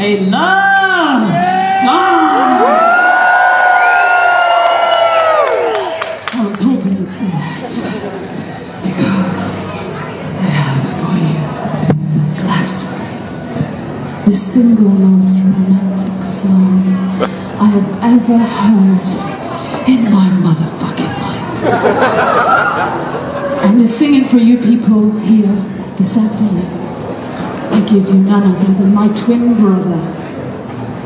a love song. I was hoping you'd say that because I have for you Glastonbury, the single most romantic song I have ever heard in my motherfucking life. And it's singing for you people here this afternoon. I give you none other than my twin brother,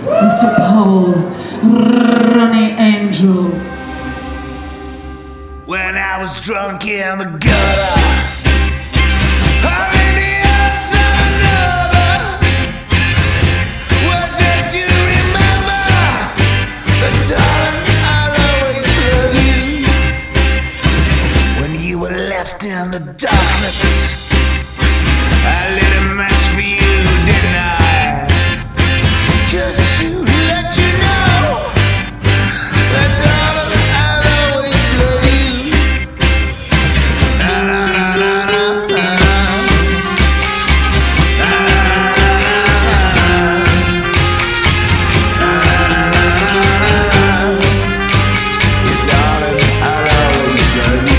Mr. Paul-Ronney Angel. When I was drunk in the gutter, or in the arms of another, well, just you remember that, darling, I'll always love you. When you were left in the darkness, I lit a match for you, didn't I? Just to let you know that, darling, I'll always love you. Na na na na na na. Na na na na na. Darling, I'll always love you.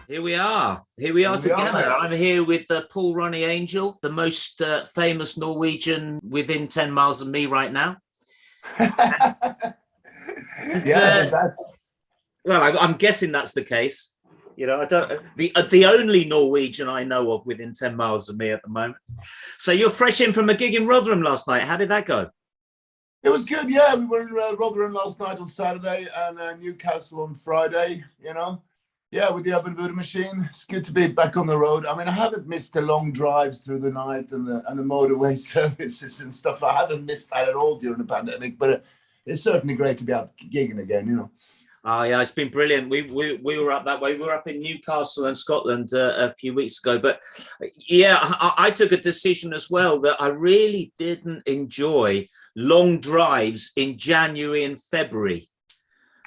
Here we are. Here we are together. I'm here with Paul-Ronney Angel, the most famous Norwegian within 10 miles of me right now. Well, I'm guessing that's the case. You know, I don't. The only Norwegian I know of within 10 miles of me at the moment. So you're fresh in from a gig in Rotherham last night. How did that go? It was good, yeah. We were in Rotherham last night on Saturday and Newcastle on Friday, you know. Yeah, with the Urban Voodoo Machine. It's good to be back on the road. I mean, I haven't missed the long drives through the night and the motorway services and stuff. I haven't missed that at all during the pandemic, but it's certainly great to be out gigging again, you know. Oh yeah, it's been brilliant. We were up that way. We were up in Newcastle and Scotland a few weeks ago. But yeah, I took a decision as well that I really didn't enjoy long drives in January and February.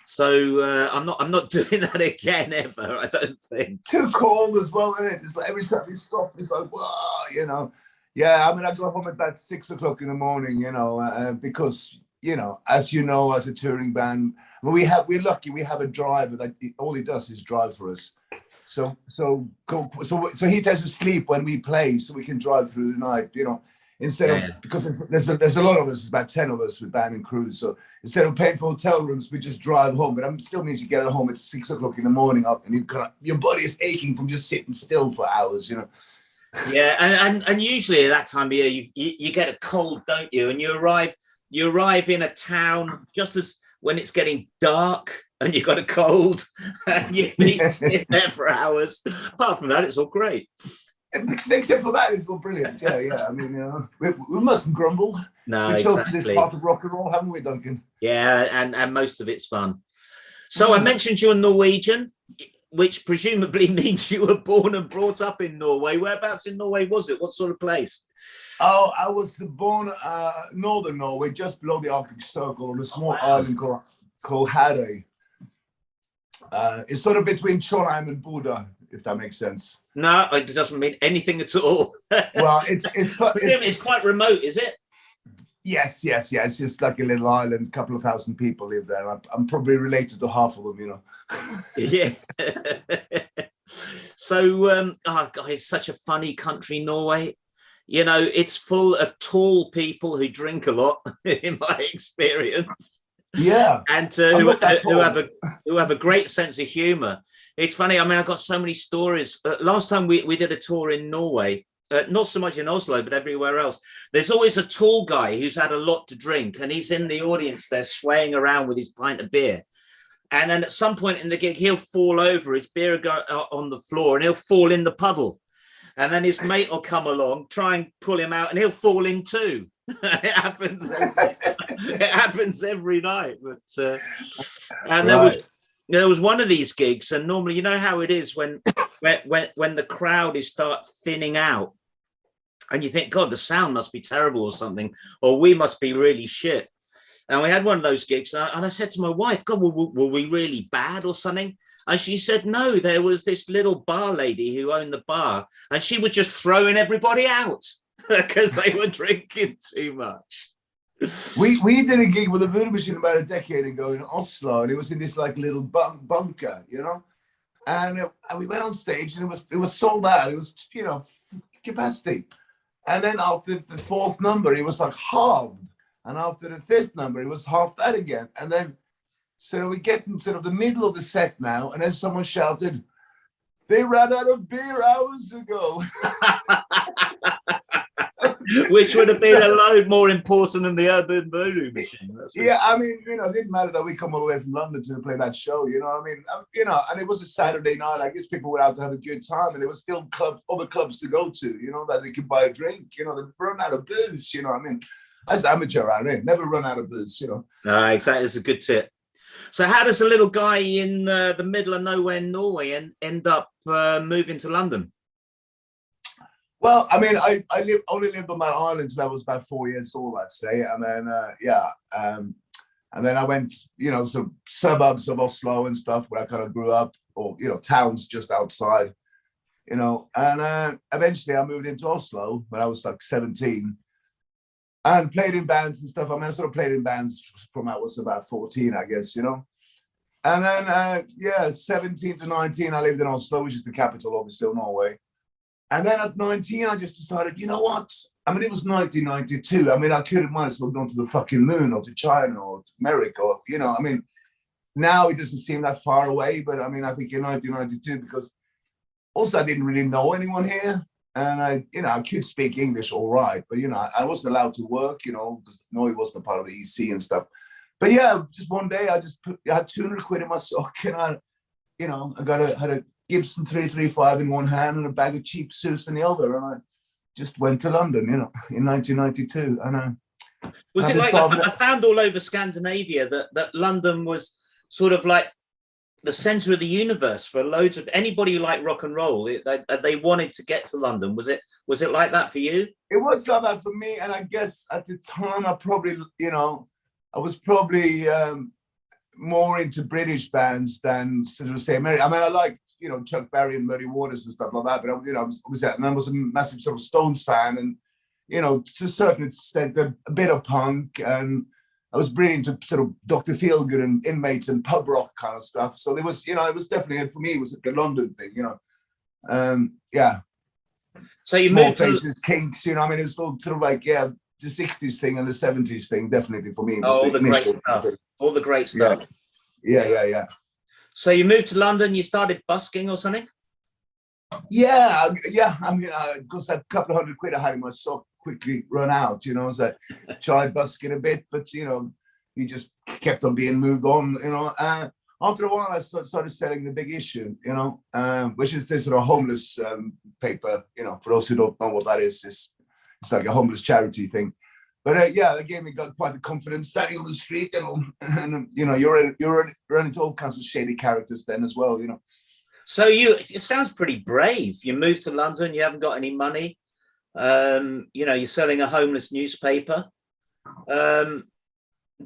So I'm not doing that again ever. I don't think. Too cold as well, isn't it? It's like every time you stop, it's like whoa, you know. Yeah, I mean, I go home at about 6 o'clock in the morning, you know, because you know, as a touring band, well, we're lucky. We have a driver that all he does is drive for us. So he doesn't sleep when we play, so we can drive through the night, you know. Instead of, because there's a lot of us, it's about 10 of us with band and crew. So instead of paying for hotel rooms, we just drive home. But it still means you get home at 6 o'clock in the morning up, and your body is aching from just sitting still for hours, you know. Yeah, and usually at that time of year, you get a cold, don't you? And you arrive in a town just as when it's getting dark, and you got a cold, and you've been in there for hours. Apart from that, it's all great. Except for that, it's all brilliant. Yeah. I mean, you know, we mustn't grumble. No, we've chosen exactly. This part of rock and roll, haven't we, Duncan? Yeah, and most of it's fun. So I mentioned you're Norwegian, which presumably means you were born and brought up in Norway. Whereabouts in Norway was it? What sort of place? Oh, I was born northern Norway, just below the Arctic Circle, on a small island called Harøy. It's sort of between Trondheim and Bodø, if that makes sense. No, it doesn't mean anything at all. Well, it's quite remote, is it? Yes. It's just like a little island. A couple of thousand people live there. I'm probably related to half of them, you know. Yeah. So, oh God, it's such a funny country, Norway. You know, it's full of tall people who drink a lot, in my experience. Yeah, and who have a great sense of humor. It's funny. I mean, I've got so many stories. Last time we did a tour in Norway, not so much in Oslo, but everywhere else. There's always a tall guy who's had a lot to drink, and he's in the audience there swaying around with his pint of beer. And then at some point in the gig, he'll fall over, his beer will go on the floor, and he'll fall in the puddle. And then his mate will come along, try and pull him out, and he'll fall in too. It happens every night. But and there was one of these gigs, and normally, you know how it is when the crowd is start thinning out, and you think, God, the sound must be terrible or something, or we must be really shit. And we had one of those gigs, and I said to my wife, God, were we really bad or something? And she said, no, there was this little bar lady who owned the bar, and she was just throwing everybody out. because they were drinking too much. We did a gig with the Voodoo Machine about a decade ago in Oslo, and it was in this like little bunker, you know. And we went on stage, and it was sold out. It was, you know, capacity. And then after the fourth number, it was like halved. And after the fifth number, it was half that again. And then, so we get into sort of the middle of the set now, and then someone shouted, "They ran out of beer hours ago." Which would have been a load more important than the Urban Voodoo Machine. Yeah, I mean, you know, it didn't matter that we come all the way from London to play that show, you know what I mean? You know, and it was a Saturday night. I guess people were out to have a good time, and there was still other clubs to go to, you know, that they could buy a drink, you know, they've run out of booze, you know what I mean? As amateur around here, never run out of booze, you know. Exactly, it's a good tip. So how does a little guy in the middle of nowhere in Norway end up moving to London? Well, I mean, I only lived on that island until I was about 4 years old, I'd say. And then, and then I went, you know, some suburbs of Oslo and stuff where I kind of grew up, or, you know, towns just outside, you know. And eventually I moved into Oslo when I was like 17 and played in bands and stuff. I mean, I sort of played in bands from I was about 14, I guess, you know. And then, 17 to 19, I lived in Oslo, which is the capital, obviously, of Norway. And then at 19, I just decided, you know what? I mean, it was 1992. I mean, I could have might as well gone to the fucking moon or to China or to America, or, you know, I mean, now it doesn't seem that far away, but I mean, I think in 1992, because also I didn't really know anyone here. And I could speak English all right, but, you know, I wasn't allowed to work, you know, because Norway wasn't a part of the EC and stuff. But yeah, just one day I had 200 quid in my sock, and I had a Gibson 335 in one hand and a bag of cheap suits in the other, and I just went to London, you know, in 1992. And was it like I found all over Scandinavia that London was sort of like the center of the universe for loads of anybody who liked rock and roll. They wanted to get to London. Was it like that for you? It was like that for me, and I guess at the time I was probably more into British bands than sort of say American. I mean, I liked, you know, Chuck Berry and Muddy Waters and stuff like that, but I was a massive sort of Stones fan, and, you know, to a certain extent a bit of punk, and I was really into sort of Dr. Feelgood and Inmates and pub rock kind of stuff. So there was, you know, it was definitely, for me, it was like a London thing, you know. Yeah. So you Small moved Faces, Kinks, you know, I mean, it's all sort of like, yeah, the 60s thing and the 70s thing, definitely for me. All the great stuff. All the great stuff. Yeah. So you moved to London, you started busking or something? Yeah. I mean, because that couple of $100 quid I had in my sock quickly run out, you know, so I tried busking a bit, but, you know, you just kept on being moved on, you know. After a while, I started selling the Big Issue, you know, which is this sort of homeless paper, you know, for those who don't know what that is, it's like a homeless charity thing. But that gave me quite the confidence standing on the street, and you know, you're running into all kinds of shady characters then as well, you know. So it sounds pretty brave. You moved to London, you haven't got any money, you know, you're selling a homeless newspaper.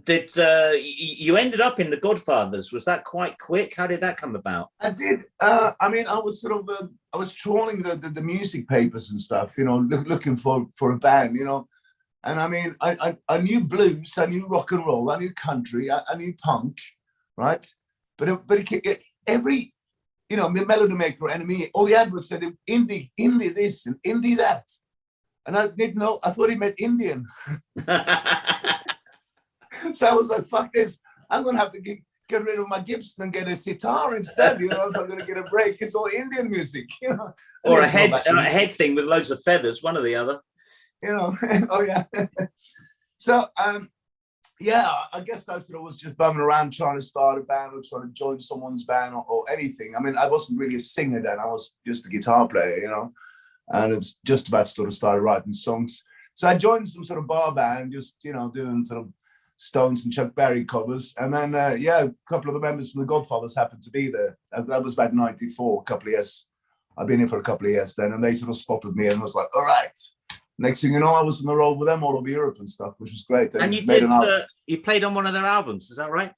Did you ended up in The Godfathers? Was that quite quick? How did that come about? I did. I mean, I was sort of I was trawling the music papers and stuff, you know, looking for a band, you know. And I mean, I knew blues, I knew rock and roll, I knew country, I knew punk, right? But every, you know, Melody Maker, NME, all the adverts said indie this and indie that, and I didn't know. I thought he meant Indian. So I was like, fuck this, I'm going to have to get rid of my Gibson and get a sitar instead, you know, if I'm going to get a break. It's all Indian music, you know. Or a head thing with loads of feathers, one or the other. You know, oh yeah. So, yeah, I guess I sort of was just bumming around trying to start a band or trying to join someone's band or anything. I mean, I wasn't really a singer then. I was just a guitar player, you know, and it was just about to sort of start writing songs. So I joined some sort of bar band, just, you know, doing sort of Stones and Chuck Berry covers. And then, a couple of the members from The Godfathers happened to be there. That was about 94, a couple of years. I've been here for a couple of years then, and they sort of spotted me and was like, all right. Next thing you know, I was on the road with them all over Europe and stuff, which was great. And you you played on one of their albums, is that right?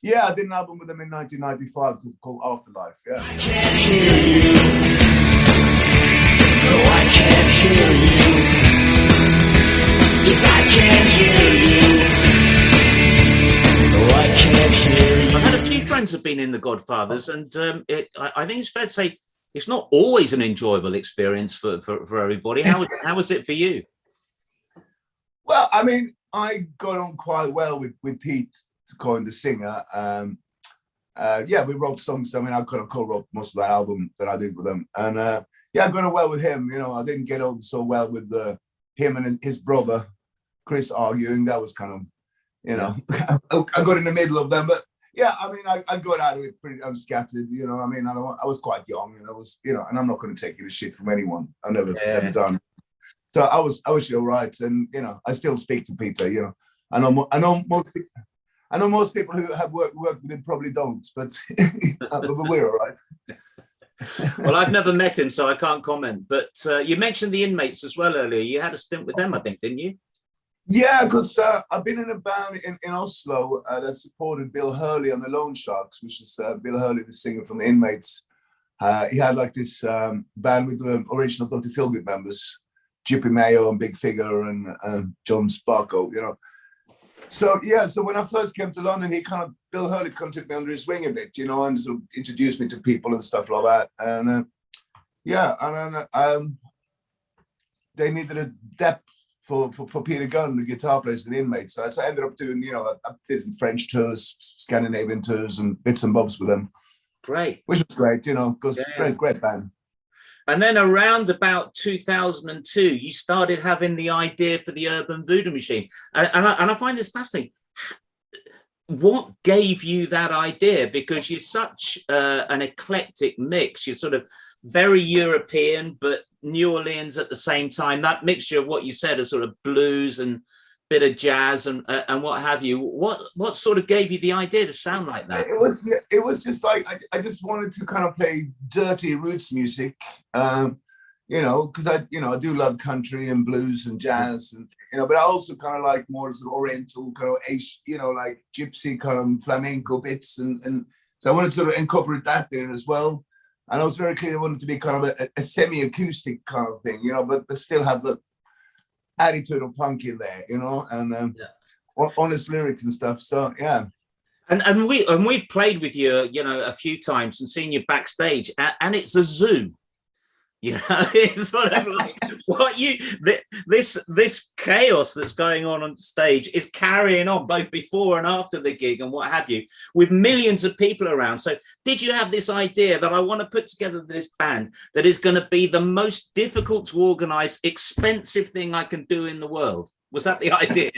Yeah, I did an album with them in 1995 called Afterlife. Yeah. I can't hear you. No, I can't hear you. can't hear you. No, I can't hear you. I've had a few friends who've been in The Godfathers, and I think it's fair to say it's not always an enjoyable experience for everybody. How was it for you? Well, I mean, I got on quite well with Pete Coyne, the singer. Yeah, we wrote songs. I mean, I kind of co-wrote most of the album that I did with them, and yeah, I got on well with him. You know, I didn't get on so well with him and his brother Chris arguing. That was kind of, you know, I got in the middle of them, but yeah, I mean, I got out of it pretty unscattered. You know, I mean, I was quite young, and I was, you know, and I'm not going to take any shit from anyone. I've never done. So I was all right, and you know, I still speak to Peter. You know, I know most people who have worked with him probably don't, but but we're all right. Well, I've never met him, so I can't comment. But you mentioned the Inmates as well earlier. You had a stint with them, I think, didn't you? Yeah, because I've been in a band in Oslo that supported Bill Hurley on the Loan Sharks, which is Bill Hurley, the singer from the Inmates. He had like this band with the original Dr. Feelgood members, Gypsy Mayo and Big Figure and John Sparko, you know. So yeah, so when I first came to London, Bill Hurley kind of took me under his wing a bit, you know, and sort of introduced me to people and stuff like that. And yeah, and then they needed a depth for Peter Gunn, the guitar player, the Inmates. So I ended up doing, you know, I did some French tours, Scandinavian tours, and bits and bobs with them. Great, which was great, you know, because great band. And then around about 2002, you started having the idea for the Urban Voodoo Machine. And I find this fascinating. What gave you that idea? Because you're such an eclectic mix. You're sort of very European, but New Orleans at the same time. That mixture of what you said is sort of blues and bit of jazz and what have you. What sort of gave you the idea to sound like that? It was just like I just wanted to kind of play dirty roots music, you know, because I do love country and blues and jazz, and you know, but I also kind of like more sort of oriental kind of, you know, like gypsy kind of flamenco bits, and so I wanted to sort of incorporate that in as well. And I was very clear I wanted to be kind of a semi-acoustic kind of thing, you know, but still have the attitude of punk in there, you know, and honest lyrics and stuff. So yeah, and we've played with you, you know, a few times and seen you backstage, and it's a zoo, you know. It's sort of like this chaos that's going on stage is carrying on both before and after the gig and what have you, with millions of people around. So did you have this idea that I want to put together this band that is going to be the most difficult to organize, expensive thing I can do in the world? Was that the idea?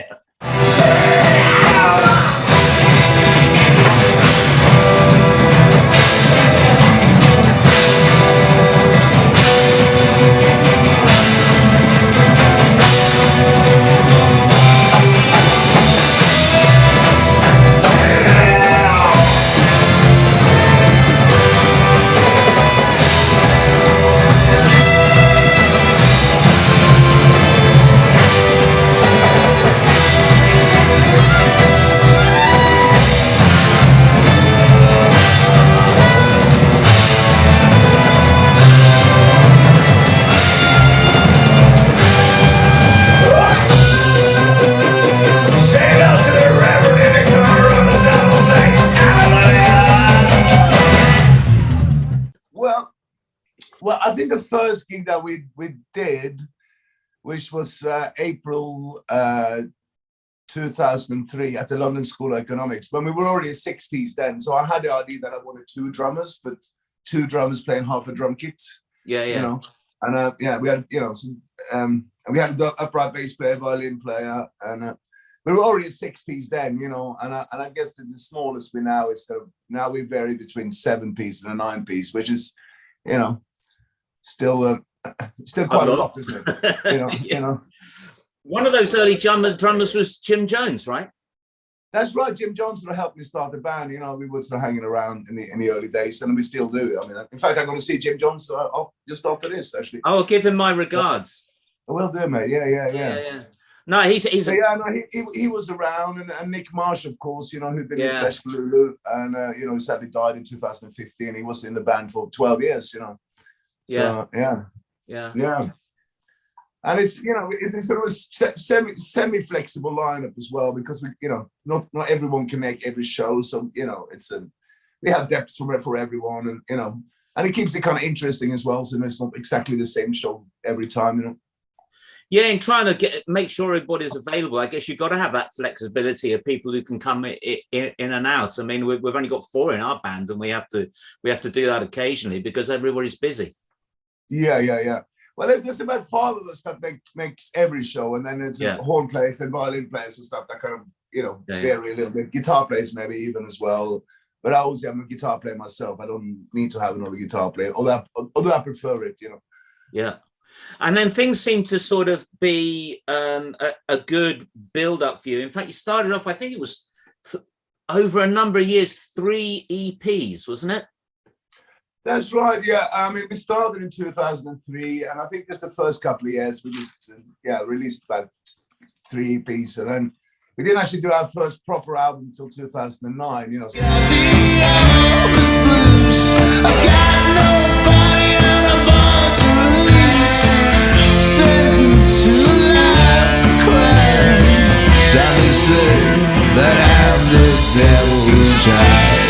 Well, I think the first gig that we did, which was April 2003 at the London School of Economics, when we were already a 6-piece then. So I had the idea that I wanted 2 drummers, but 2 drummers playing half a drum kit. Yeah. You know, and yeah, we had, you know, and we had an upright bass player, violin player, and we were already a 6-piece then, you know, and I guess the smallest we now is now we vary between 7-piece and a 9-piece, which is, you know, still quite a lot, isn't it? You know, you know. One of those early drummers was Jim Jones, right? That's right. Jim Jones sort of helped me start the band. You know, we were sort of hanging around in the early days, and we still do. I mean, in fact, I'm going to see Jim Jones just after this, actually. I'll give him my regards. I will do, mate. Yeah. No, he's he was around, and Nick Marsh, of course, you know, who'd been in Flesh for Lulu, and you know, sadly died in 2015. He was in the band for 12 years, you know. So, yeah. And it's, you know, it's sort of a semi-flexible lineup as well, because we, you know, not everyone can make every show. So, you know, we have depth for everyone, and, you know, and it keeps it kind of interesting as well. So it's not exactly the same show every time, you know. Yeah, and trying to make sure everybody's available. I guess you've got to have that flexibility of people who can come in and out. I mean, we've only got 4 in our band, and we have to do that occasionally because everybody's busy. Yeah. Well, there's about 5 of us that makes every show, and then it's horn players and violin players and stuff that kind of, you know, vary a little bit. Guitar players maybe even as well. But obviously, I'm a guitar player myself. I don't need to have another guitar player, although I prefer it, you know. Yeah. And then things seem to sort of be a good build-up for you. In fact, you started off, I think it was over a number of years, 3 EPs, wasn't it? That's right, yeah. I mean, we started in 2003, and I think just the first couple of years, we just, released about 3 EPs. And then we didn't actually do our first proper album until 2009, you know. That I'm the devil's child.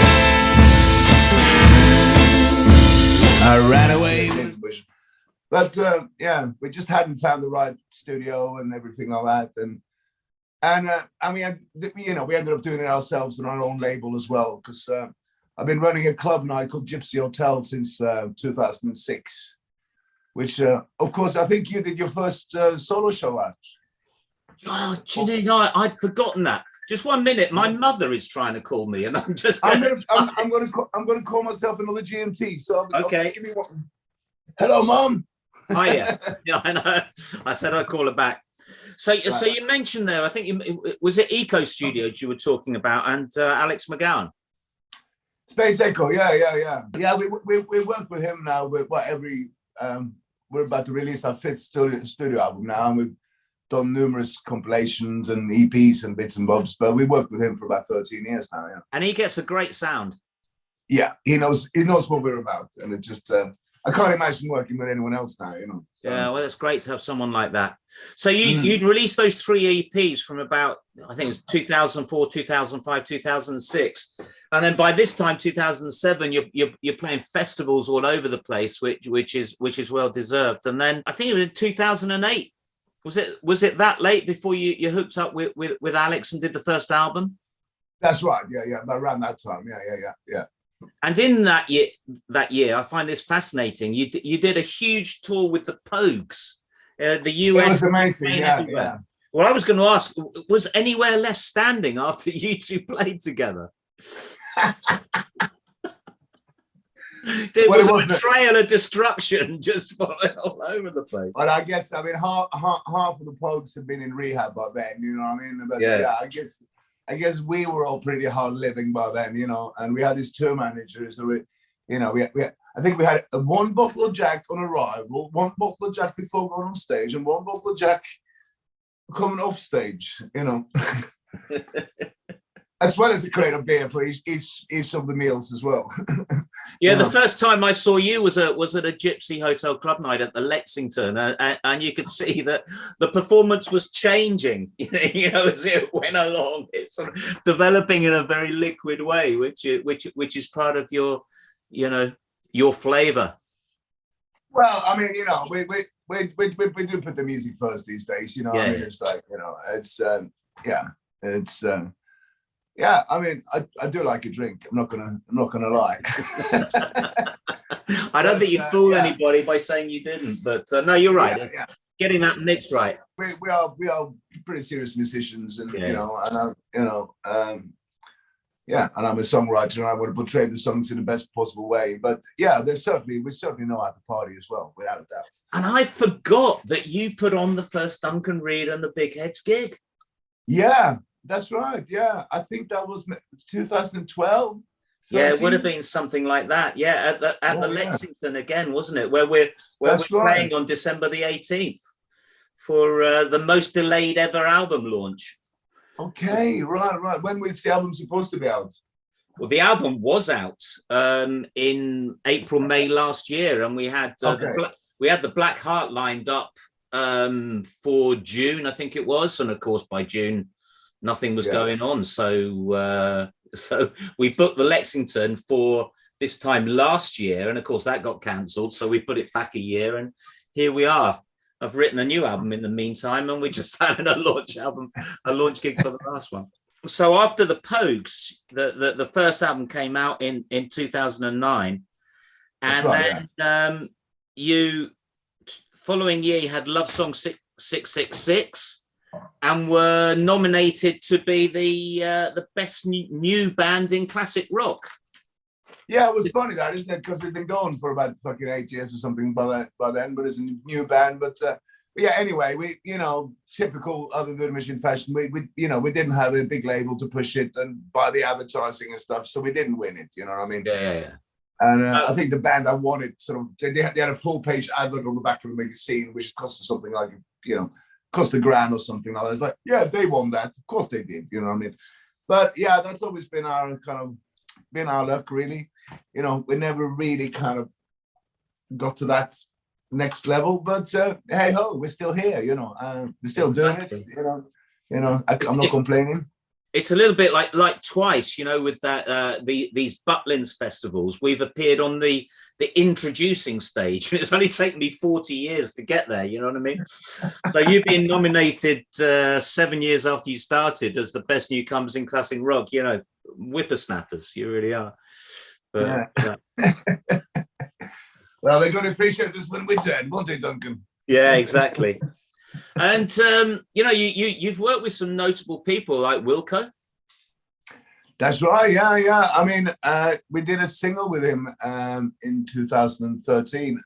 I ran away. But we just hadn't found the right studio and everything like that. And I mean, you know, we ended up doing it ourselves on our own label as well, because I've been running a club now called Gypsy Hotel since 2006, which, of course, I think you did your first solo show at. Oh, do you know, I'd forgotten that. Just 1 minute. My mother is trying to call me, and I'm just. I'm going to call myself another G&T. So okay. Give me one. Hello, Mom. Oh yeah, I know. I said I'd call her back. So you mentioned there. I think was it Eco Studios you were talking about, and Alex McGowan. Space Echo. Yeah. We work with him now. We're about to release our 5th studio album now, and we've done numerous compilations and EPs and bits and bobs, but we worked with him for about 13 years now. Yeah. And he gets a great sound. Yeah, he knows what we're about, and it just I can't imagine working with anyone else now, you know. So. Yeah, well, it's great to have someone like that. So you'd released those 3 EPs from about, I think it was 2004, 2005, 2006, and then by this time 2007 you're playing festivals all over the place, which is well deserved. And then I think it was in 2008. Was it that late before you hooked up with Alex and did the first album? That's right. Yeah. Around that time. Yeah. And in that year, I find this fascinating. You did a huge tour with the Pogues, the US. It was amazing. Yeah. Well, I was going to ask, was anywhere left standing after you 2 played together? There was a betrayal of destruction just all over the place. Well, I guess, I mean, half of the Pogues have been in rehab by then, you know what I mean? But I guess we were all pretty hard living by then, you know, and we had these tour managers that I think we had 1 bottle of Jack on arrival, 1 bottle of Jack before going on stage, and 1 bottle of Jack coming off stage, you know. As well as a crate of beer for each of the meals as well. Yeah, the first time I saw you was at a Gypsy Hotel club night at the Lexington, and you could see that the performance was changing, you know, as it went along. It's sort of developing in a very liquid way, which is part of your flavor. Well, I mean, you know, we do put the music first these days, you know. I mean, it's like, you know, yeah, I mean, I do like a drink. I'm not gonna lie. I don't think you'd fool anybody by saying you didn't, but no, you're right. Yeah. Getting that mix right. We are pretty serious musicians, and you know, and and I'm a songwriter, and I want to portray the songs in the best possible way. But yeah, we certainly know how to party as well, without a doubt. And I forgot that you put on the first Duncan Reid and the Big Heads gig. Yeah. That's right. Yeah, I think that was 2012. 13. Yeah, it would have been something like that. Yeah, at the Lexington again, wasn't it? Where we're playing on December the 18th for the most delayed ever album launch. Okay, right. When was the album supposed to be out? Well, the album was out in April, May last year, and we had the Black Heart lined up for June, I think it was, and of course by June nothing was going on. So so we booked the Lexington for this time last year, and of course that got cancelled. So we put it back a year, and here we are. I've written a new album in the meantime, and we're just having a launch gig for the last one. So after the Pogues, the first album came out in 2009, and right, then you following year you had Love Song 666, and were nominated to be the best new band in classic rock. Yeah, it was funny that, isn't it? Because we've been going for about fucking 8 years or something by then, but it's a new band. But yeah, anyway, we, you know, typical Urban Voodoo Machine fashion, we we didn't have a big label to push it and buy the advertising and stuff, so we didn't win it. You know what I mean? Yeah. And I think the band that won it sort of they had a full page advert on the back of the magazine, which cost something like cost $1,000 or something like that. It's like, yeah, they won that. Of course they did. You know what I mean? But yeah, that's always been our luck, really. You know, we never really kind of got to that next level, but hey ho, we're still here. You know, we're still doing it. You know, I'm not complaining. It's a little bit like Twice, you know, with that these Butlins festivals. We've appeared on the introducing stage, and it's only taken me 40 years to get there. You know what I mean? So you've been nominated 7 years after you started as the best newcomers in classic rock. You know, whippersnappers, you really are. But, well, they're going to appreciate this when we're dead, won't they, Duncan? Yeah, exactly. And you've worked with some notable people like Wilco. That's right. Yeah. I mean, we did a single with him in 2013,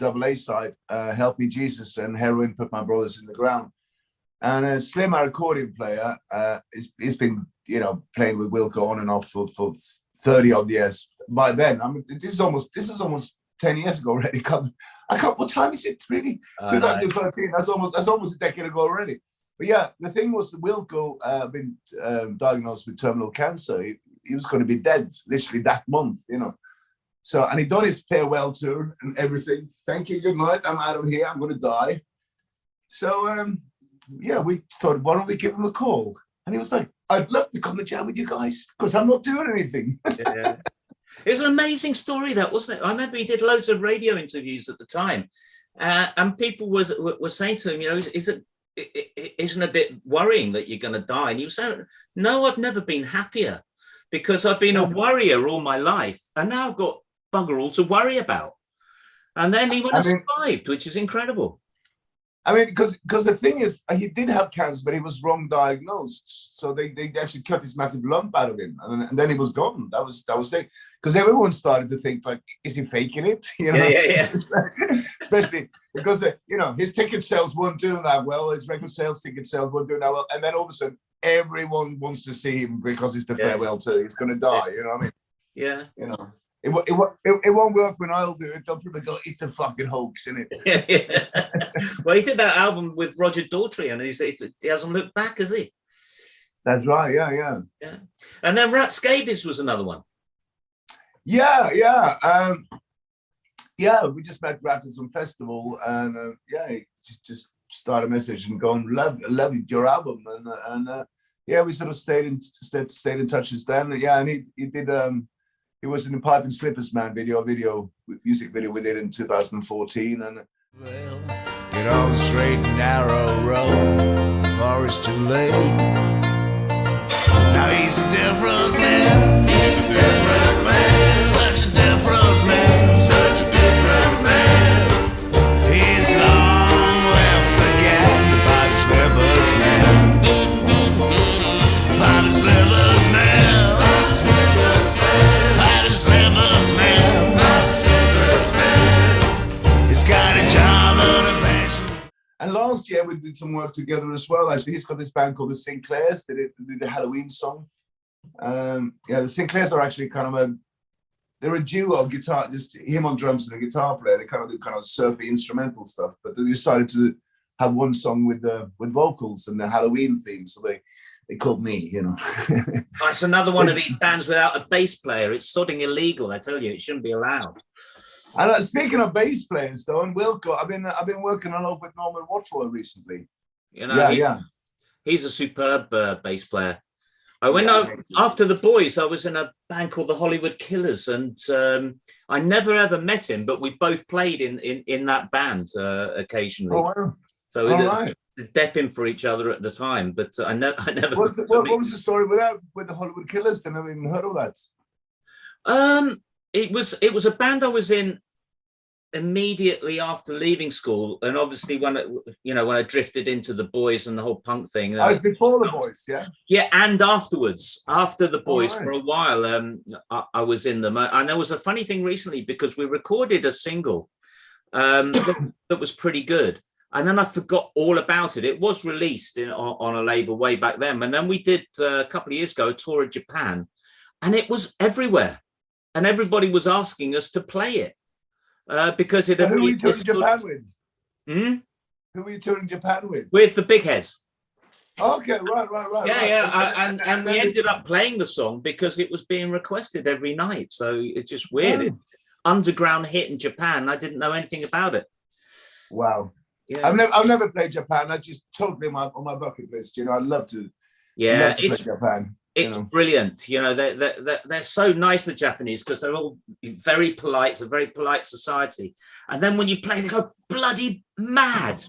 double A side, "Help Me Jesus" and "Heroin Put My Brothers in the Ground." And Slim, our accordion player, he's been playing with Wilco on and off for 30 odd years. By then, I mean, this is almost 10 years ago already. What time is it really? 2013. That's almost a decade ago already. But yeah, the thing was, Wilco been diagnosed with terminal cancer. He was going to be dead literally that month, So, and he'd done his farewell tour and everything. Thank you, good night. I'm out of here. I'm going to die. So, yeah, we thought, why don't we give him a call? And he was like, I'd love to come and jam with you guys because I'm not doing anything. Yeah. It was an amazing story, that, wasn't it? I remember he did loads of radio interviews at the time, and people were saying to him, isn't it a bit worrying that you're going to die? And he was saying, no, I've never been happier because I've been a worrier all my life, and now I've got bugger all to worry about. And then he went and survived, which is incredible. I mean, because the thing is, he did have cancer, but he was wrong diagnosed. So they actually cut this massive lump out of him, and then he was gone. That was it. Because everyone started to think, like, is he faking it? Yeah. Especially because his ticket sales weren't doing that well. His record sales, ticket sales weren't doing that well. And then all of a sudden, everyone wants to see him because it's the farewell tour. He's going to die. You know what I mean? Yeah. It won't work when I'll do it. They'll probably go, it's a fucking hoax, isn't it? Yeah. Well, he did that album with Roger Daltrey, and he hasn't looked back, has he? That's right. Yeah. And then Rat Scabies was another one. Yeah. We just met Rat at some festival, and he just started a message and going, love your album, and we sort of stayed in touch since then. Yeah, and he did. He was in the Pipe and Slippers Man music video we did in 2014. And get on the straight and narrow road before it's too late. Now he's a different man. He's a different man. Such a different man. Such a different man. He's long left again. The Pipe Slippers Man. Pipe Slippers Man. And last year we did some work together as well. Actually, he's got this band called the Sinclairs. They did the Halloween song. The Sinclairs are actually they're a duo guitar, just him on drums and a guitar player. They do surfy instrumental stuff, but they decided to have one song with vocals and the Halloween theme. So they called me, It's another one of these bands without a bass player. It's sodding illegal, I tell you. It shouldn't be allowed. And speaking of bass players, though, and Wilco, I've been working a lot with Norman Watchwell recently. You know, he's a superb bass player. After the Boys, I was in a band called the Hollywood Killers, and I never ever met him, but we both played in that band occasionally. Oh, wow. So we were depping for each other at the time, but I never. What was the story with the Hollywood Killers? I never even heard of that. It was a band I was in immediately after leaving school, and obviously when I drifted into the Boys and the whole punk thing. I was before the Boys, yeah, and afterwards, after the Boys for a while, I was in them. And there was a funny thing recently because we recorded a single that was pretty good, and then I forgot all about it. It was released on a label way back then, and then we did a couple of years ago a tour of Japan, and it was everywhere, and everybody was asking us to play it. Because it. Who were you touring Japan with? Who were you touring Japan with? With the Big Heads. Okay, right. Yeah. And we ended up playing the song because it was being requested every night. So it's just weird. It's underground hit in Japan. I didn't know anything about it. Wow. Yeah. I've never played Japan. I just totally on my bucket list. I'd love to. Yeah, love to play Japan. It's brilliant. They're so nice, the Japanese, because they're all very polite. It's a very polite society. And then when you play, they go bloody mad.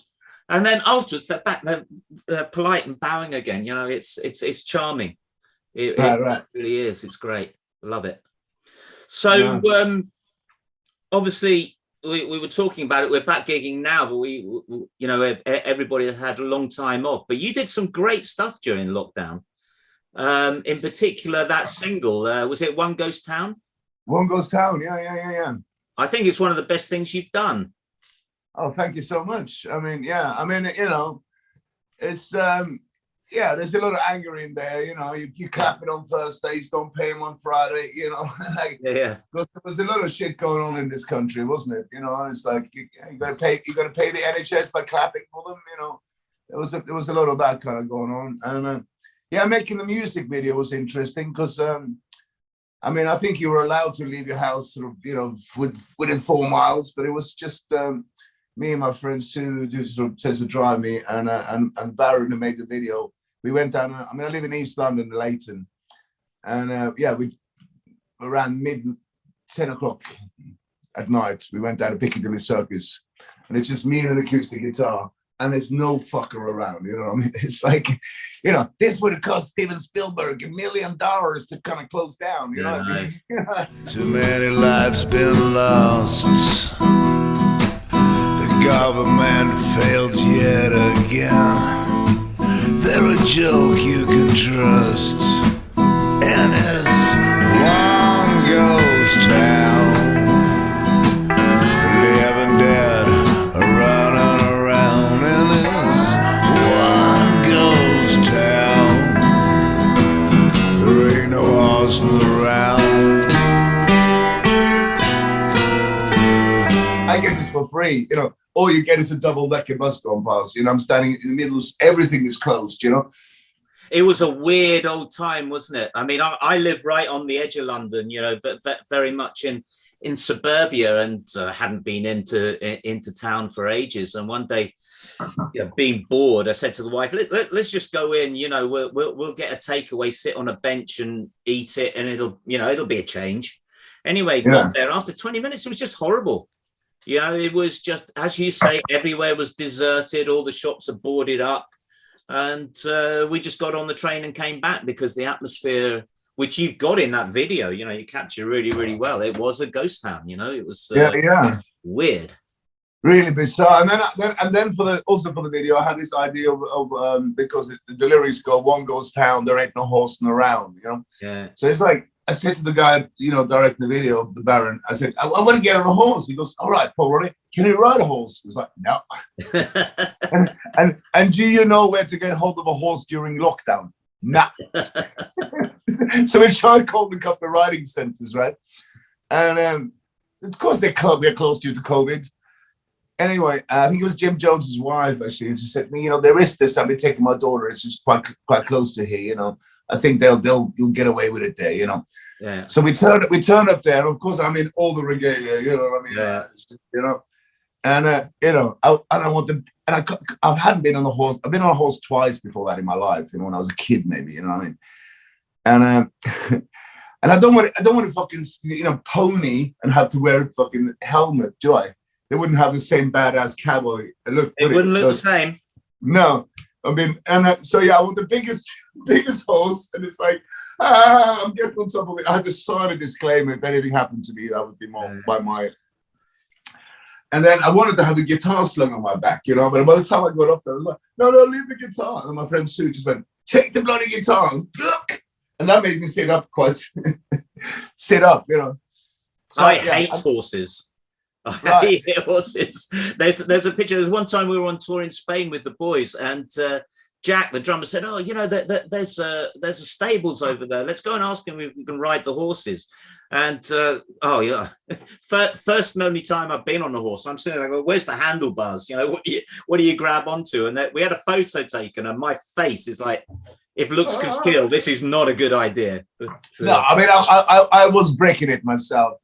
And then afterwards, they're back. They're polite and bowing again. It's charming. It really is. It's great. Love it. So obviously, we were talking about it. We're back gigging now, but everybody has had a long time off. But you did some great stuff during lockdown. In particular, that single, was it One Ghost Town? One Ghost Town, yeah. I think it's one of the best things you've done. Oh, thank you so much. It's there's a lot of anger in there. You clap it on Thursdays, don't pay them on Friday. Because there was a lot of shit going on in this country, wasn't it? And it's like you got to pay the NHS by clapping for them. There was a lot of that kind of going on, and. Making the music video was interesting because, I think you were allowed to leave your house within 4 miles, but it was just me and my friend Sue who says to drive me, and Barry who made the video. We went down. I live in East London, Leighton, and we around 10 o'clock at night. We went down to Piccadilly Circus, and it's just me and an acoustic guitar. And there's no fucker around, It's like, this would have cost Steven Spielberg $1 million to kind of close down, Too many lives been lost. The government fails yet again. They're a joke you can trust. And it's one ghost town. The living dead are running around. And it's one ghost town. There ain't no horse around. I get this for free, all you get is a double-decker bus going past. I'm standing in the middle, everything is closed, It was a weird old time, wasn't it? I live right on the edge of London, but very much in suburbia, and hadn't been into town for ages. And one day, being bored, I said to the wife, let's just go in, we'll get a takeaway, sit on a bench and eat it, and it'll be a change. Anyway, got there. After 20 minutes, it was just horrible. It was just, as you say, everywhere was deserted. All the shops are boarded up. And we just got on the train and came back because the atmosphere, which you've got in that video, you capture really, really well. It was a ghost town, it was weird. Really bizarre. And then for the video, I had this idea of because the lyrics go, one ghost town, there ain't no horsing around, Yeah. So it's like, I said to the guy, directing the video, the Baron, I said, I want to get on a horse. He goes, all right, Paul-Ronney, can you ride a horse? He was like, no. and do you know where to get hold of a horse during lockdown? No. So we tried calling a couple of riding centers, right? And of course they're closed due to COVID. Anyway, I think it was Jim Jones's wife, actually, and she said to me, there is this, I've been taking my daughter, it's just quite close to here, I think you'll get away with it there, you know. Yeah. So we turn up there. Of course, I'm in all the regalia, you know what I mean? Yeah. You know, and you know, I want them. And I hadn't been on a horse. I've been on a horse twice before that in my life. You know, when I was a kid, maybe. You know what I mean? And and I don't want to fucking, you know, pony and have to wear a fucking helmet, do I? They wouldn't have the same badass cowboy look. It wouldn't look the same. No, I mean, and so yeah, I want the biggest horse, and it's like, I'm getting on top of it. I had to sign a disclaimer. If anything happened to me, that would be more by my. And then I wanted to have the guitar slung on my back, you know. But by the time I got up there, I was like, no, leave the guitar. And then my friend Sue just went, take the bloody guitar and look. And that made me sit up, you know. So, I hate horses. I hate horses. There's a picture. There's one time we were on tour in Spain with the boys, and Jack, the drummer, said, "Oh, you know, there's a stables over there. Let's go and ask him if we can ride the horses." And oh yeah, first and only time I've been on a horse. I'm sitting there, like, where's the handlebars? You know, what do you grab onto? And we had a photo taken, and my face is like, if looks could kill, this is not a good idea. But, no, I mean, I was breaking it myself,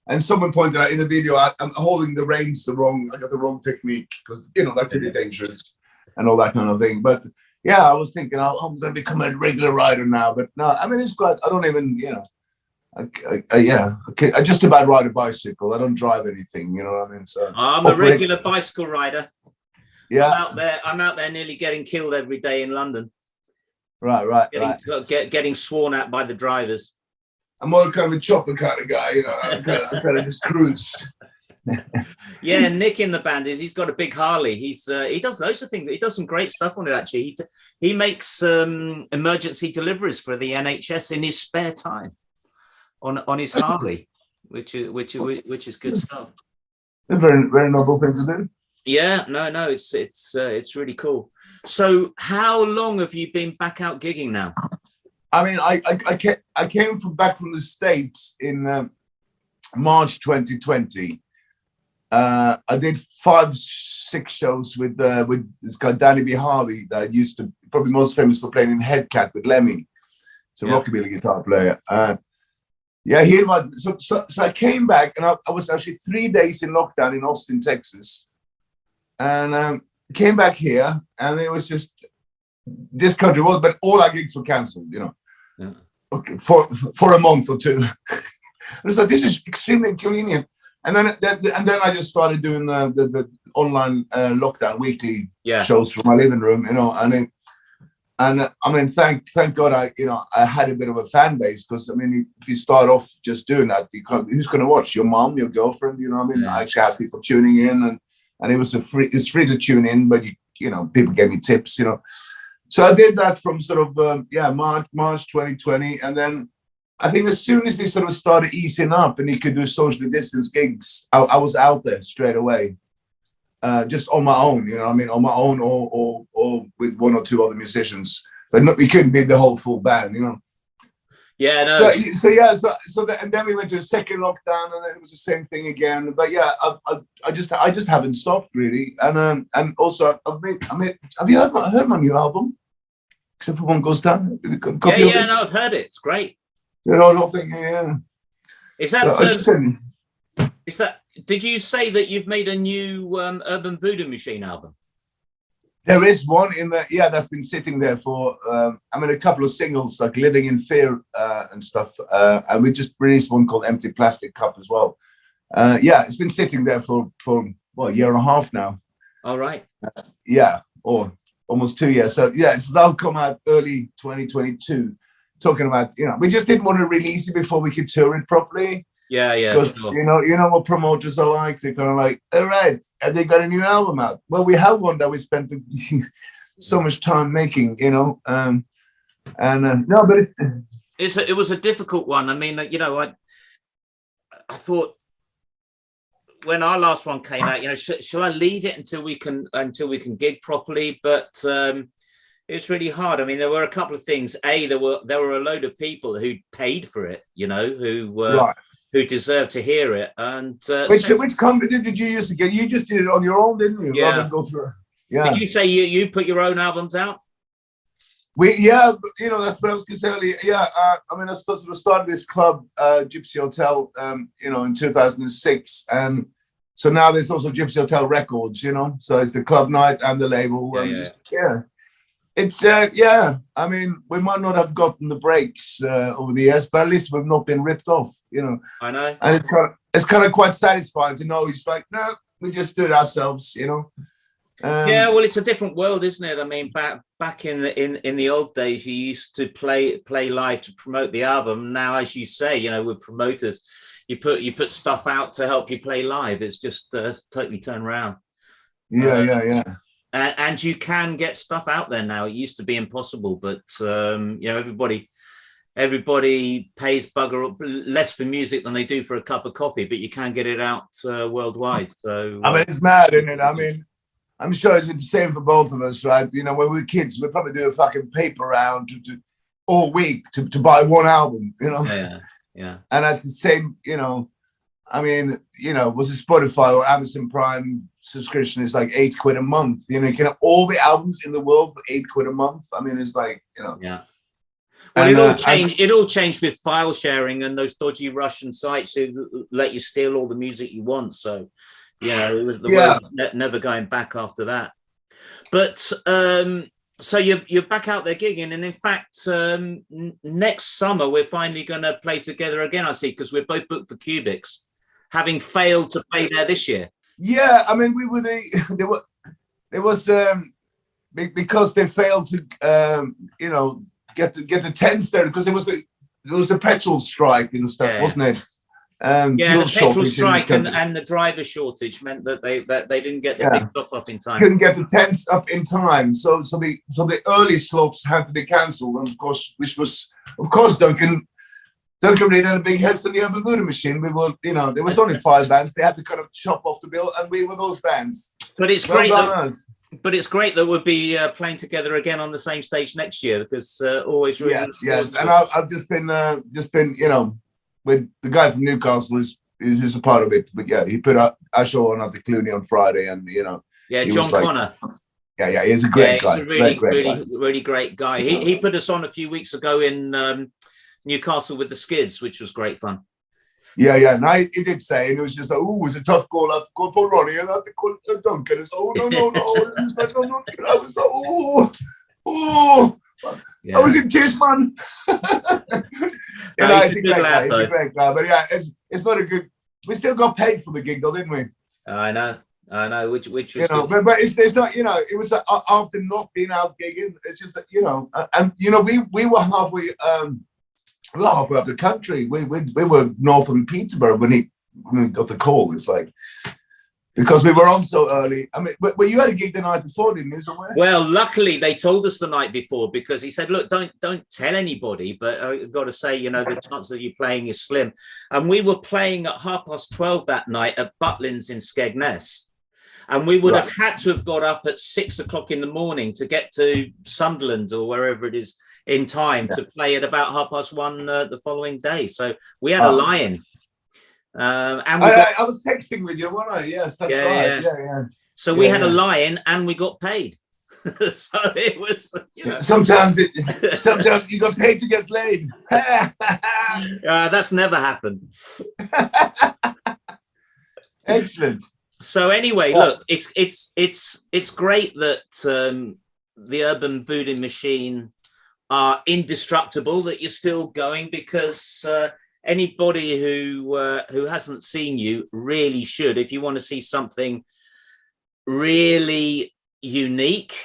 and someone pointed out in the video, I'm holding the reins wrong. I got the wrong technique because, you know, that could be dangerous and all that kind of thing. But yeah, I was thinking, I'm going to become a regular rider now. But no, I mean, it's quite, I don't even, you know, I just about ride a bicycle. I don't drive anything, you know what I mean? So I'm a regular bicycle rider. Yeah. I'm out there nearly getting killed every day in London. Right. Getting sworn at by the drivers. I'm more kind of a chopper kind of guy, you know. I kind of just cruise. Yeah, Nick in the band he's got a big Harley. He does loads of things. He does some great stuff on it actually. He makes emergency deliveries for the NHS in his spare time on his Harley, which is good stuff. A very, very noble thing to do. Yeah, no, it's really cool. So, how long have you been back out gigging now? I mean, I came back from the States in March 2020. I did 5-6 shows with this guy Danny B. Harvey that used to probably most famous for playing in Headcat with Lemmy. It's a rockabilly guitar player. Yeah, he invited. So I came back, and I was actually 3 days in lockdown in Austin, Texas, and came back here, and it was just this country was, but all our gigs were cancelled, you know. Yeah. Okay, for a month or two. I was like, this is extremely inconvenient. And then I just started doing the online lockdown weekly shows from my living room, you know. And I mean, thank God I had a bit of a fan base, because I mean, if you start off just doing that, who's going to watch? Your mom, your girlfriend, you know what I mean? Yeah. I actually had people tuning in, and it was free to tune in, but you know, people gave me tips, you know. So I did that from sort of March 2020, and then I think as soon as they sort of started easing up and you could do socially distanced gigs, I was out there straight away, just on my own, you know what I mean, on my own or with 1 or 2 other musicians, but we couldn't be the whole full band, you know. Yeah, no. So and then we went to a second lockdown, and then it was the same thing again. But yeah, I just haven't stopped really, and also have you heard my new album? Except for One Goes Down. Yeah, no, I've heard it. It's great. You know, I don't think, yeah. Is that? Did you say that you've made a new Urban Voodoo Machine album? There is one in there, that's been sitting there for, a couple of singles like Living in Fear and stuff. And we just released one called Empty Plastic Cup as well. It's been sitting there for a year and a half now. All right. Or almost 2 years. So, so that'll come out early 2022. Talking about, you know, we just didn't want to release it before we could tour it properly. Yeah. Because sure. you know what promoters are like. They're kind of like, all right, have they got a new album out? Well, we have one that we spent so much time making, you know. No, but it was a difficult one. I mean, you know, I thought when our last one came out, you know, shall I leave it until we can gig properly? But it's really hard. I mean, there were a couple of things. There were a load of people who paid for it, you know, who deserved to hear it. And which company did you use to get? You just did it on your own, didn't you? Yeah. Rather than go through. Yeah. Did you say you put your own albums out? That's what I was going to say earlier. Yeah, I mean, I sort of started this club, Gypsy Hotel, in 2006, and so now there's also Gypsy Hotel Records, so it's the club night and the label, It's I mean, we might not have gotten the breaks over the years, but at least we've not been ripped off, I know, and it's kind of quite satisfying to know it's like, no, we just do it ourselves, well, it's a different world, isn't it? I mean, back in the old days, you used to play live to promote the album. Now, as you say, with promoters, you put stuff out to help you play live. It's just totally turned around. Yeah. And you can get stuff out there now. It used to be impossible, but everybody pays bugger up less for music than they do for a cup of coffee, but you can get it out worldwide. So I mean, it's mad, isn't it? I mean, I'm sure it's the same for both of us, right? When we were kids, we'd probably do a fucking paper round all week to buy one album, Yeah. And that's the same, I mean, was it Spotify or Amazon Prime subscription is like £8 a month. You can have all the albums in the world for £8 a month. I mean, it's like, Yeah. Well, it all changed with file sharing and those dodgy Russian sites who let you steal all the music you want. So, it was the world never going back after that. But so you're back out there gigging, and in fact, next summer we're finally going to play together again. I see, because we're both booked for Cubics, having failed to play there this year. Yeah, I mean, we were because they failed to get the tents there, because it was the petrol strike and stuff, wasn't it? The petrol strike and the driver shortage meant that they didn't get the big stuff up in time. Couldn't get the tents up in time, so the early slopes had to be cancelled, and of course Duncan Reid had a big head to the Urban Voodoo Machine. We were, there was only 5 bands. They had to kind of chop off the bill, and we were those bands. But it's great. But it's great that we'll be playing together again on the same stage next year, because always really. Yes. And I've just been with the guy from Newcastle who's a part of it. But yeah, he put our show on at the Clooney on Friday, and John Connor. Yeah, he's a great guy. He's a really great guy. He put us on a few weeks ago in Newcastle with the Skids, which was great fun. Yeah. And he did say, and it was just like, oh, it was a tough call. I have to call Paul-Ronney and I have to call Duncan. And so, no. I was like, oh. Yeah. I was in tears, man. He's a great guy. But yeah, it's not a good. We still got paid for the gig, though, didn't we? I know. Which was but it's not. It was like after not being out gigging. It's just that and we were halfway up the country. We were north of Peterborough when we got the call. It's like, because we were on so early. I mean, but you had a gig the night before, didn't you, somewhere? Well, luckily they told us the night before, because he said, look, don't tell anybody, but I've got to say, the chance of you playing is slim. And we were playing at 12:30 that night at Butlins in Skegness. And we would have had to have got up at 6 o'clock in the morning to get to Sunderland or wherever it is in time to play at about 1:30 the following day. So we had a lie-in. And I was texting with you, wasn't I? Yes, that's right. Yeah. So we had a lie-in and we got paid. So it was, Sometimes you got paid to get laid. That's never happened. Excellent. So anyway, look, it's great that the Urban Voodoo Machine are indestructible, that you're still going, because anybody who hasn't seen you really should. If you want to see something really unique,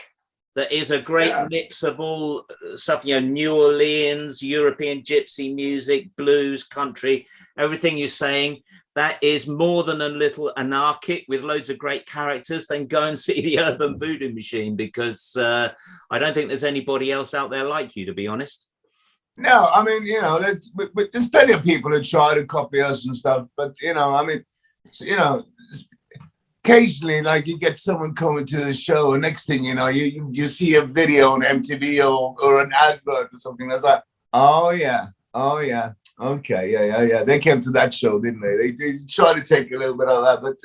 that is a great mix of all stuff, New Orleans, European gypsy music, blues, country, everything you're saying, that is more than a little anarchic with loads of great characters, then go and see the Urban Voodoo Machine, because I don't think there's anybody else out there like you, to be honest. No, I mean, there's plenty of people who try to copy us and stuff, but occasionally, like, you get someone coming to the show, and next thing you know, you see a video on MTV or an advert or something that's like, oh yeah, okay, yeah. They came to that show, didn't they? They tried to take a little bit of that, but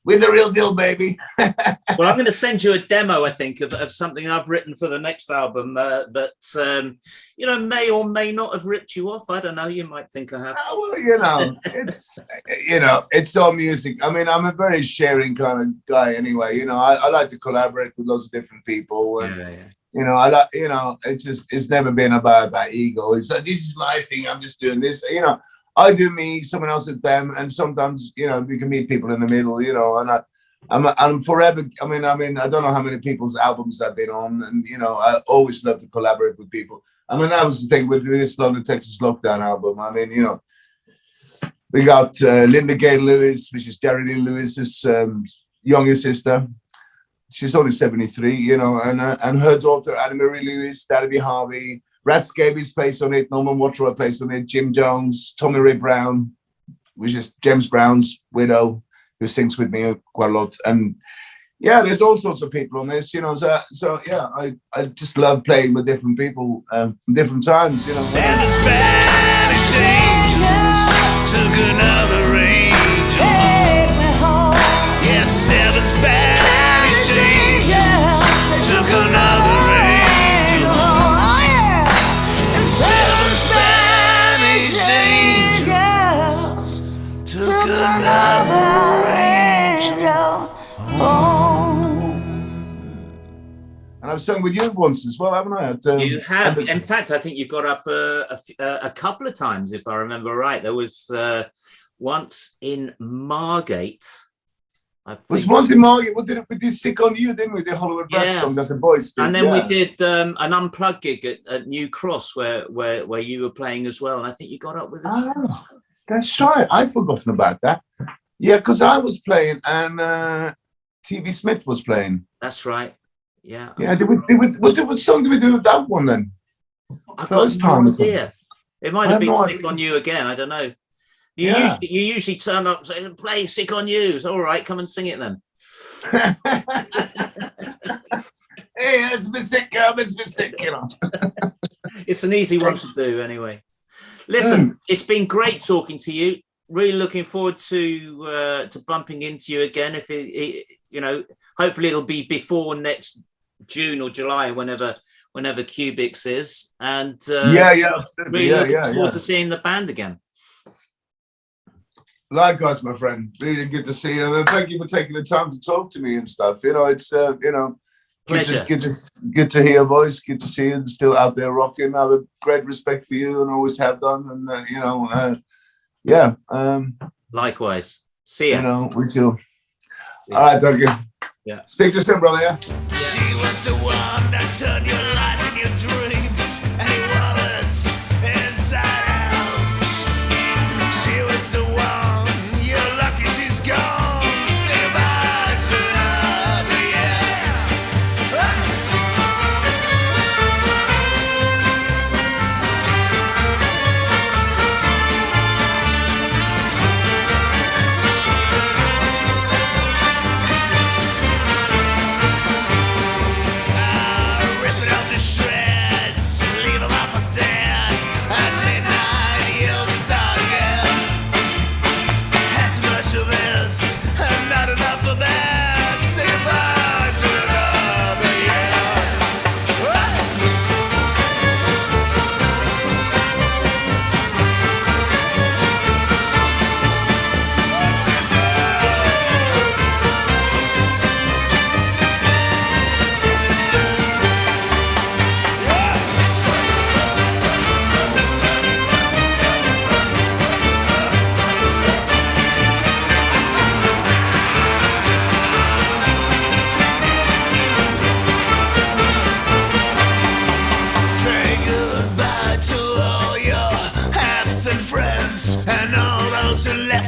We're the real deal, baby. Well, I'm going to send you a demo, I think, of something I've written for the next album that, you know, may or may not have ripped you off. I don't know. You might think I have. Oh, well, you know, it's all music. I mean, I'm a very sharing kind of guy anyway. You know, I like to collaborate with lots of different people. And, Yeah. you know, I like, you know, it's never been about ego. It's like, this is my thing. I'm just doing this. You know, I do me, someone else is them. And sometimes, you know, we can meet people in the middle, you know, and I'm forever. I mean, I don't know how many people's albums I've been on, and you know, I always love to collaborate with people. I mean, that was the thing with this London, Texas Lockdown album. I mean, you know, we got Linda Gay Lewis, which is Jerry Lee Lewis's younger sister. She's only 73, you know, and her daughter Anna Marie Lewis, Daddy Harvey, Rat Scabies plays on it, Norman Waterroy plays on it, Jim Jones, Tommy Ray Brown, which is James Brown's widow, who sings with me quite a lot. And yeah, there's all sorts of people on this, you know. So yeah, I just love playing with different people, different times, you know. Seven Spanish angels took another angel home. Yes, seven Spanish angels took another angel home. Oh, yeah. And seven Spanish angels took another angel home. And I've sung with you once as well, haven't I? You have. In fact, I think you got up a couple of times, if I remember right. There was once in Margate. Was once in Margate. We did Sick on You, didn't we? The Hollywood Rap song that the boys did. And then we did an unplugged gig at New Cross where you were playing as well. And I think you got up with us. Oh, that's right. I'd forgotten about that. Yeah, because I was playing and TV Smith was playing. That's right. Yeah. Yeah. What song did we do with that one then? First time. It might have been Sick on You again. I don't know. You usually turn up and say, play Sick on You. It's all right, come and sing it then. Hey, it's been sick, you know. It's an easy one to do anyway. Listen, it's been great talking to you. Really looking forward to bumping into you again. If it, you know, hopefully it'll be before next June or July, whenever Cubics is. And really looking forward to seeing the band again. Likewise, my friend. Really good to see you. And thank you for taking the time to talk to me and stuff. You know, it's you know, good to hear your voice. Good to see you still out there rocking. I have a great respect for you and always have done. And you know, yeah. Likewise. See ya. You know, we too. All right, Duncan. Yeah. Speak to you soon, brother. Yeah. She was the one that turned your life and your dreams and your wallets inside out. She was the one, you're lucky she's gone. Say goodbye to another,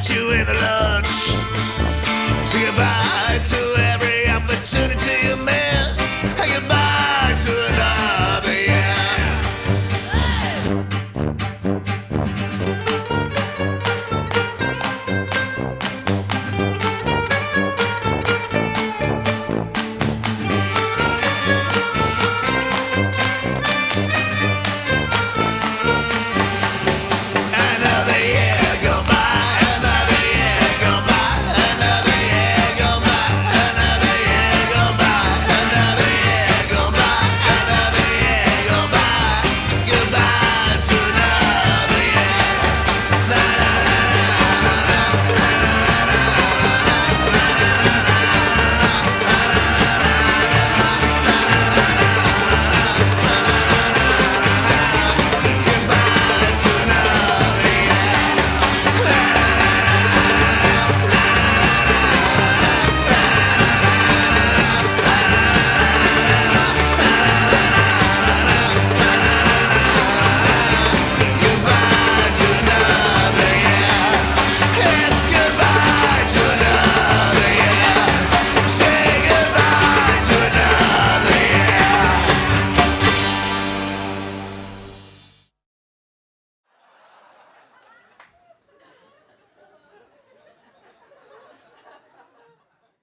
you in the lunch. Say goodbye to every opportunity you made.